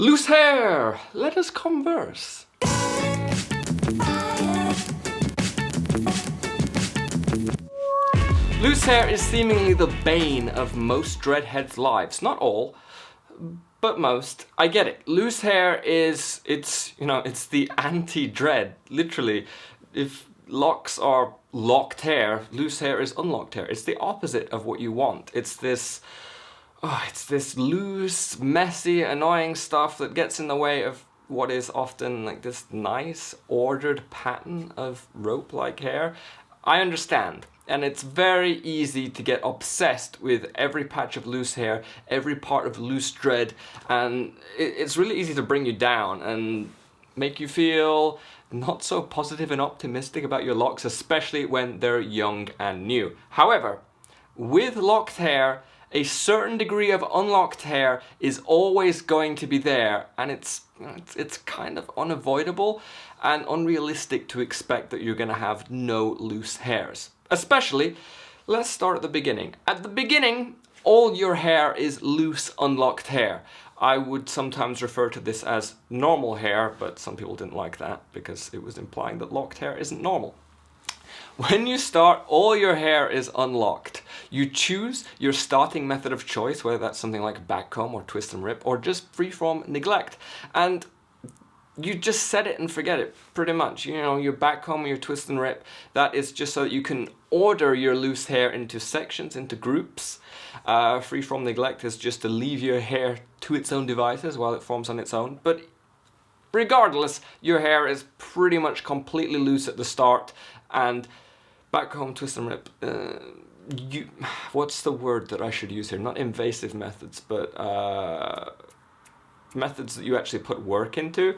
Loose hair! Let us converse. Loose hair is seemingly the bane of most dreadheads' lives. Not all, but most. I get it. Loose hair is, it's the anti-dread. Literally, if locks are locked hair, loose hair is unlocked hair. It's the opposite of what you want. It's this loose, messy, annoying stuff that gets in the way of what is often like this nice, ordered pattern of rope-like hair. I understand. And it's very easy to get obsessed with every patch of loose hair, every part of loose dread, and it's really easy to bring you down and make you feel not so positive and optimistic about your locks, especially when they're young and new. However, with locked hair, a certain degree of unlocked hair is always going to be there, and it's kind of unavoidable and unrealistic to expect that you're going to have no loose hairs. Especially, let's start at the beginning. At the beginning, all your hair is loose, unlocked hair. I would sometimes refer to this as normal hair, but some people didn't like that because it was implying that locked hair isn't normal. When you start, all your hair is unlocked. You choose your starting method of choice, whether that's something like backcomb or twist and rip, or just freeform neglect. And you just set it and forget it, pretty much. You know, your backcomb or your twist and rip, that is just so that you can order your loose hair into sections, into groups. Freeform neglect is just to leave your hair to its own devices while it forms on its own. But regardless, your hair is pretty much completely loose at the start, and backcomb, twist and rip, what's the word that I should use here? Not invasive methods, but methods that you actually put work into.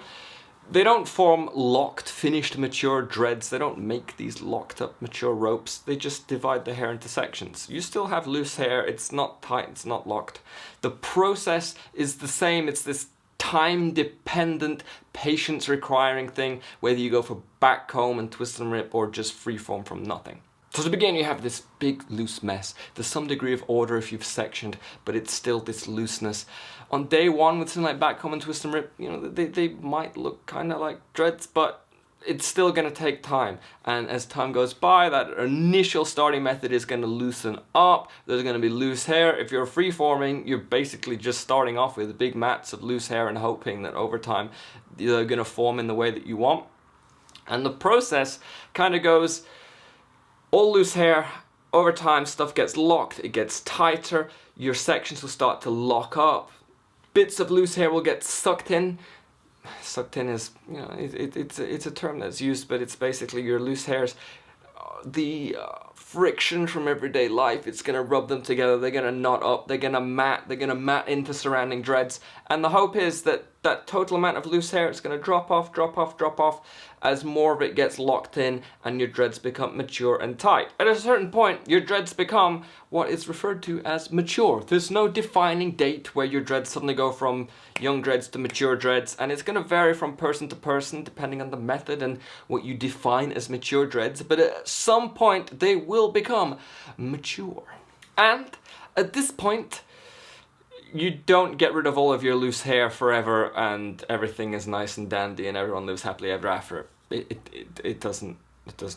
They don't form locked, finished, mature dreads. They don't make these locked up, mature ropes. They just divide the hair into sections. You still have loose hair. It's not tight, it's not locked. The process is the same. It's this time-dependent, patience-requiring thing, whether you go for backcomb and twist and rip or just freeform from nothing. So to begin, you have this big loose mess. There's some degree of order if you've sectioned, but it's still this looseness. On day one with something like backcomb and twist and rip, you know, they might look kind of like dreads, but it's still going to take time. And as time goes by, that initial starting method is going to loosen up. There's going to be loose hair. If you're freeforming, you're basically just starting off with big mats of loose hair and hoping that over time they're going to form in the way that you want. And the process kind of goes all loose hair. Over time, stuff gets locked, it gets tighter, your sections will start to lock up. Bits of loose hair will get sucked in. Sucked in is, you know, it's a term that's used, but it's basically your loose hairs, the friction from everyday life, it's going to rub them together, they're going to knot up, they're going to mat into surrounding dreads, and the hope is that that total amount of loose hair is going to drop off as more of it gets locked in and your dreads become mature and tight. At a certain point, your dreads become what is referred to as mature. There's no defining date where your dreads suddenly go from young dreads to mature dreads, and it's going to vary from person to person depending on the method and what you define as mature dreads, but at some point they will become mature. And at this point, you don't get rid of all of your loose hair forever and everything is nice and dandy and everyone lives happily ever after. It doesn't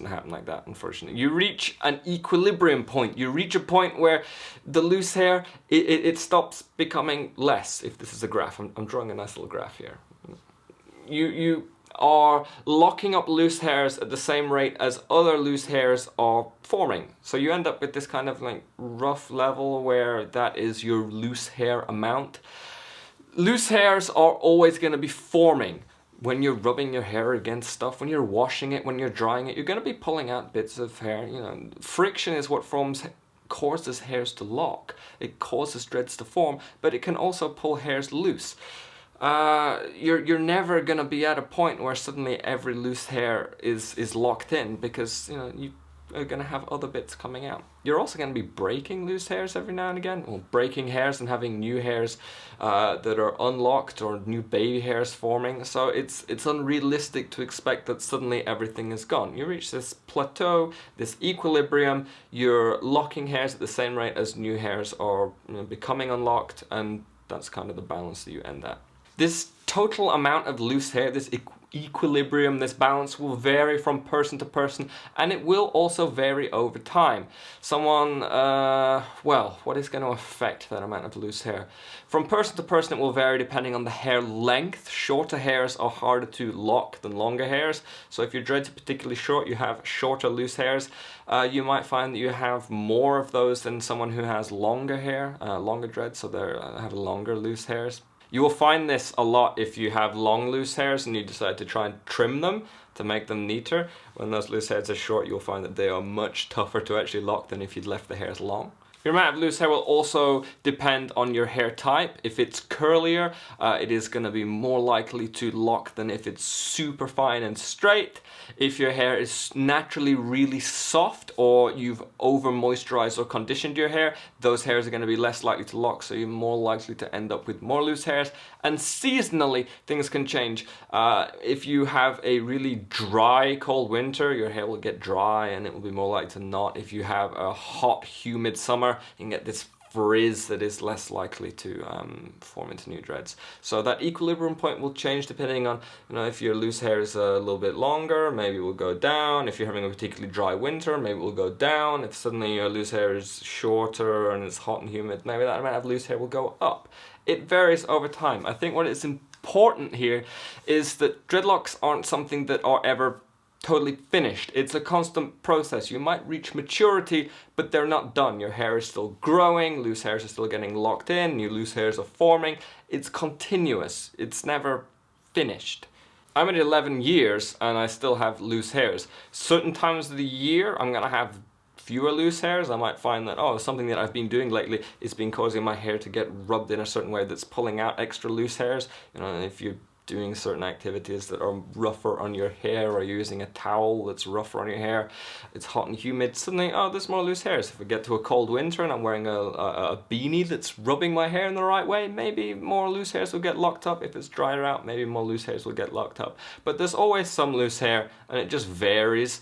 happen like that, unfortunately. You reach an equilibrium point. You reach a point where the loose hair, it stops becoming less. If this is a graph, I'm drawing a nice little graph here. You are locking up loose hairs at the same rate as other loose hairs are forming. So you end up with this kind of like rough level where that is your loose hair amount. Loose hairs are always going to be forming. When you're rubbing your hair against stuff, when you're washing it, when you're drying it, you're going to be pulling out bits of hair. You know, friction is what causes hairs to lock. It causes dreads to form, but it can also pull hairs loose. You're never gonna be at a point where suddenly every loose hair is locked in, because you know you are gonna have other bits coming out. You're also gonna be breaking loose hairs every now and again, well, breaking hairs and having new hairs that are unlocked or new baby hairs forming. So it's unrealistic to expect that suddenly everything is gone. You reach this plateau, this equilibrium. You're locking hairs at the same rate as new hairs are becoming unlocked, and that's kind of the balance that you end at. This total amount of loose hair, this equilibrium, this balance will vary from person to person, and it will also vary over time. Someone, well, what is going to affect that amount of loose hair? From person to person it will vary depending on the hair length. Shorter hairs are harder to lock than longer hairs, so if your dreads are particularly short, you have shorter loose hairs. You might find that you have more of those than someone who has longer hair, longer dreads, so they have longer loose hairs. You will find this a lot if you have long loose hairs and you decide to try and trim them to make them neater. When those loose hairs are short, you'll find that they are much tougher to actually lock than if you'd left the hairs long. Your amount of loose hair will also depend on your hair type. If it's curlier, it is going to be more likely to lock than if it's super fine and straight. If your hair is naturally really soft, or you've over moisturized or conditioned your hair, those hairs are going to be less likely to lock, so you're more likely to end up with more loose hairs. And seasonally, things can change. If you have a really dry, cold winter, your hair will get dry and it will be more likely to knot. If you have a hot, humid summer, you can get this frizz that is less likely to form into new dreads. So that equilibrium point will change depending on, if your loose hair is a little bit longer, maybe it will go down. If you're having a particularly dry winter, maybe it will go down. If suddenly your loose hair is shorter and it's hot and humid, maybe that amount of loose hair will go up. It varies over time. I think what is important here is that dreadlocks aren't something that are ever totally finished. It's a constant process. You might reach maturity, but they're not done. Your hair is still growing, loose hairs are still getting locked in, new loose hairs are forming. It's continuous. It's never finished. I'm at 11 years and I still have loose hairs. Certain times of the year I'm gonna have fewer loose hairs. I might find that, something that I've been doing lately is been causing my hair to get rubbed in a certain way that's pulling out extra loose hairs. If you're doing certain activities that are rougher on your hair, or using a towel that's rougher on your hair, it's hot and humid, suddenly, there's more loose hairs. If we get to a cold winter and I'm wearing a beanie that's rubbing my hair in the right way, maybe more loose hairs will get locked up. If it's drier out, maybe more loose hairs will get locked up. But there's always some loose hair, and it just varies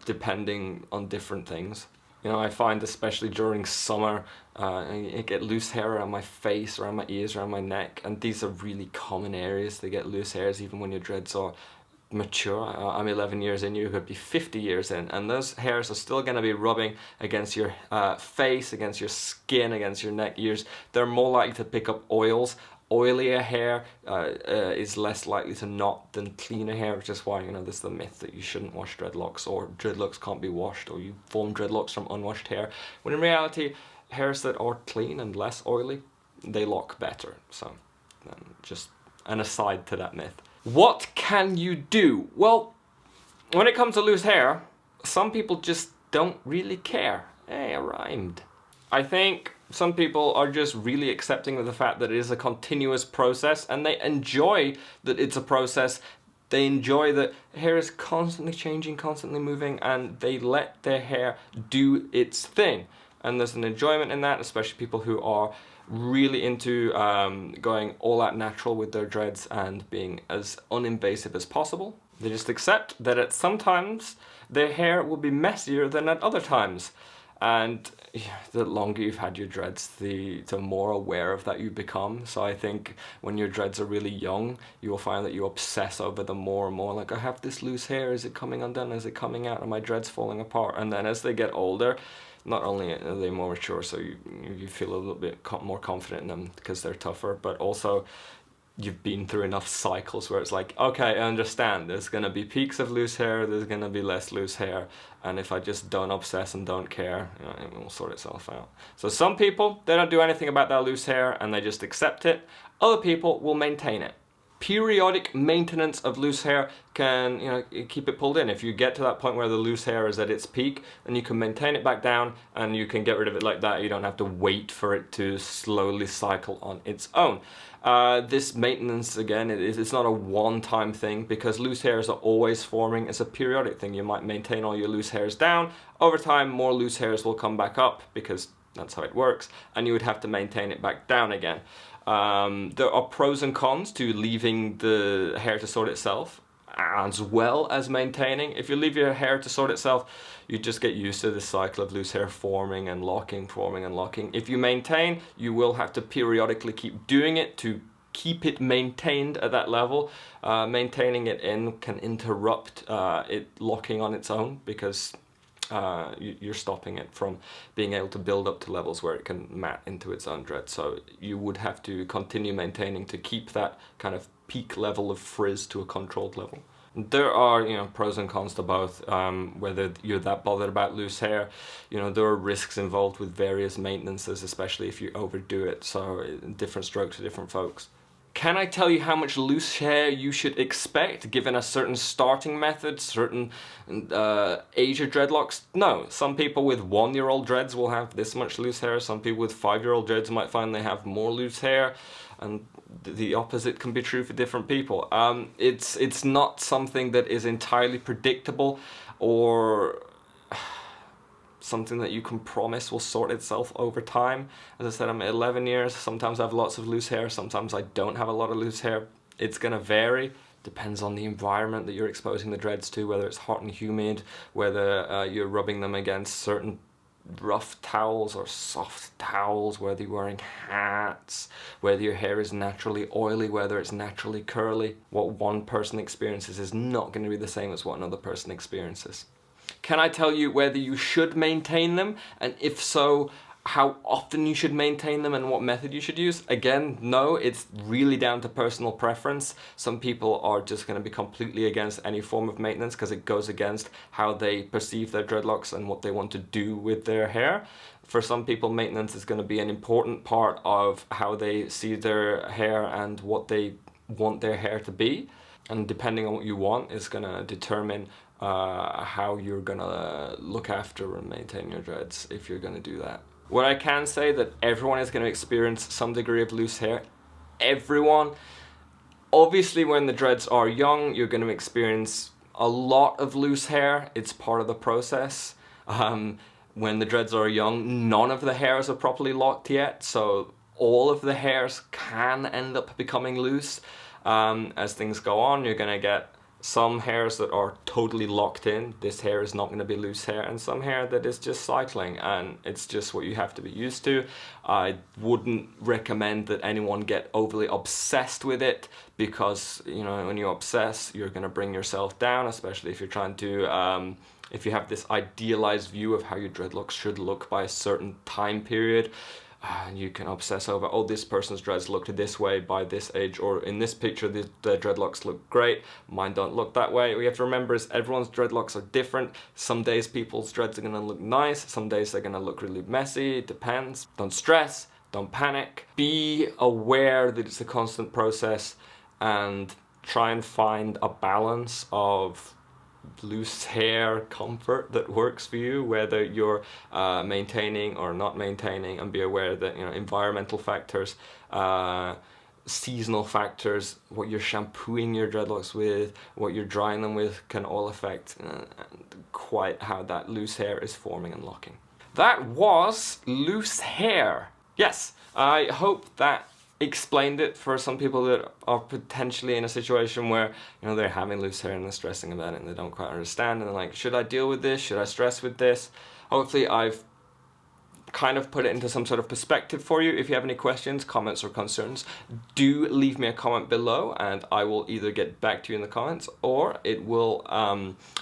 depending on different things. I find especially during summer, I get loose hair around my face, around my ears, around my neck, and these are really common areas to get loose hairs even when your dreads are mature. I'm 11 years in, you could be 50 years in, and those hairs are still going to be rubbing against your face, against your skin, against your neck, ears. They're more likely to pick up oils. Oilier hair is less likely to knot than cleaner hair, which is why, there's the myth that you shouldn't wash dreadlocks, or dreadlocks can't be washed, or you form dreadlocks from unwashed hair. When in reality, hairs that are clean and less oily, they lock better. So, just an aside to that myth. What can you do? Well, when it comes to loose hair, some people just don't really care. Hey, I rhymed. I think some people are just really accepting of the fact that it is a continuous process, and they enjoy that it's a process. They enjoy that hair is constantly changing, constantly moving, and they let their hair do its thing. And there's an enjoyment in that, especially people who are really into going all out natural with their dreads and being as uninvasive as possible. They just accept that at some times their hair will be messier than at other times. And the longer you've had your dreads, the more aware of that you become. So I think when your dreads are really young, you will find that you obsess over them more and more. Like, I have this loose hair, is it coming undone, is it coming out, are my dreads falling apart? And then as they get older, not only are they more mature, so you feel a little bit more confident in them because they're tougher, but also you've been through enough cycles where it's like, okay, I understand, there's going to be peaks of loose hair, there's going to be less loose hair, and if I just don't obsess and don't care, it will sort itself out. So some people, they don't do anything about that loose hair and they just accept it. Other people will maintain it. Periodic maintenance of loose hair can, keep it pulled in. If you get to that point where the loose hair is at its peak, then you can maintain it back down and you can get rid of it like that. You don't have to wait for it to slowly cycle on its own. This maintenance, again, it's not a one-time thing because loose hairs are always forming. It's a periodic thing. You might maintain all your loose hairs down. Over time, more loose hairs will come back up because that's how it works, and you would have to maintain it back down again. There are pros and cons to leaving the hair to sort itself, as well as maintaining. If you leave your hair to sort itself, you just get used to the cycle of loose hair forming and locking, forming and locking. If you maintain, you will have to periodically keep doing it to keep it maintained at that level. Maintaining it in can interrupt it locking on its own, because you're stopping it from being able to build up to levels where it can mat into its own dread. So you would have to continue maintaining to keep that kind of peak level of frizz to a controlled level. There are, pros and cons to both. Whether you're that bothered about loose hair, there are risks involved with various maintenances, especially if you overdo it. So different strokes for different folks. Can I tell you how much loose hair you should expect given a certain starting method, certain age of dreadlocks? No. Some people with 1-year-old dreads will have this much loose hair. Some people with 5-year-old dreads might find they have more loose hair, and the opposite can be true for different people. It's not something that is entirely predictable or something that you can promise will sort itself over time. As I said, I'm 11 years. Sometimes I have lots of loose hair. Sometimes I don't have a lot of loose hair. It's going to vary. Depends on the environment that you're exposing the dreads to, whether it's hot and humid, whether you're rubbing them against certain rough towels or soft towels, whether you're wearing hats, whether your hair is naturally oily, whether it's naturally curly. What one person experiences is not going to be the same as what another person experiences. Can I tell you whether you should maintain them, and if so, how often you should maintain them and what method you should use? Again, no, it's really down to personal preference. Some people are just going to be completely against any form of maintenance because it goes against how they perceive their dreadlocks and what they want to do with their hair. For some people, maintenance is going to be an important part of how they see their hair and what they want their hair to be. And depending on what you want is going to determine how you're going to look after and maintain your dreads if you're going to do that. What I can say that everyone is going to experience some degree of loose hair. Everyone. Obviously, when the dreads are young, you're going to experience a lot of loose hair. It's part of the process. When the dreads are young, none of the hairs are properly locked yet, so all of the hairs can end up becoming loose. As things go on, you're going to get some hairs that are totally locked in. This hair is not going to be loose hair, and some hair that is just cycling, and it's just what you have to be used to. I wouldn't recommend that anyone get overly obsessed with it, because when you obsess, you're going to bring yourself down, especially if you're trying to if you have this idealized view of how your dreadlocks should look by a certain time period. You can obsess over, oh, this person's dreads looked this way by this age, or in this picture the dreadlocks look great, mine don't look that way. What you have to remember is everyone's dreadlocks are different. Some days people's dreads are going to look nice, some days they're going to look really messy. It depends. Don't stress, don't panic. Be aware that it's a constant process, and try and find a balance of loose hair comfort that works for you, whether you're maintaining or not maintaining, and be aware that environmental factors, seasonal factors, what you're shampooing your dreadlocks with, what you're drying them with, can all affect quite how that loose hair is forming and locking. That was loose hair. Yes, I hope that explained it for some people that are potentially in a situation where they're having loose hair and they're stressing about it and they don't quite understand, and they're like, should I deal with this? Should I stress with this? Hopefully I've kind of put it into some sort of perspective for you. If you have any questions, comments, or concerns, do leave me a comment below, and I will either get back to you in the comments, or it will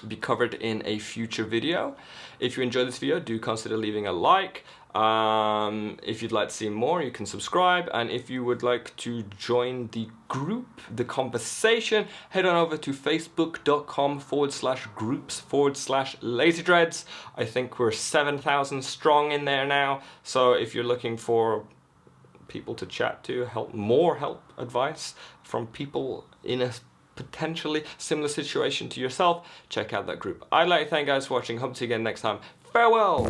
be covered in a future video. If you enjoyed this video, do consider leaving a like. If you'd like to see more, you can subscribe, and if you would like to join the group, the conversation, head on over to facebook.com/groups/LazyDreads. I think we're 7,000 strong in there now, so if you're looking for people to chat to, help advice from people in a potentially similar situation to yourself, check out that group. I'd like to thank you guys for watching. Hope to see you again next time. Farewell!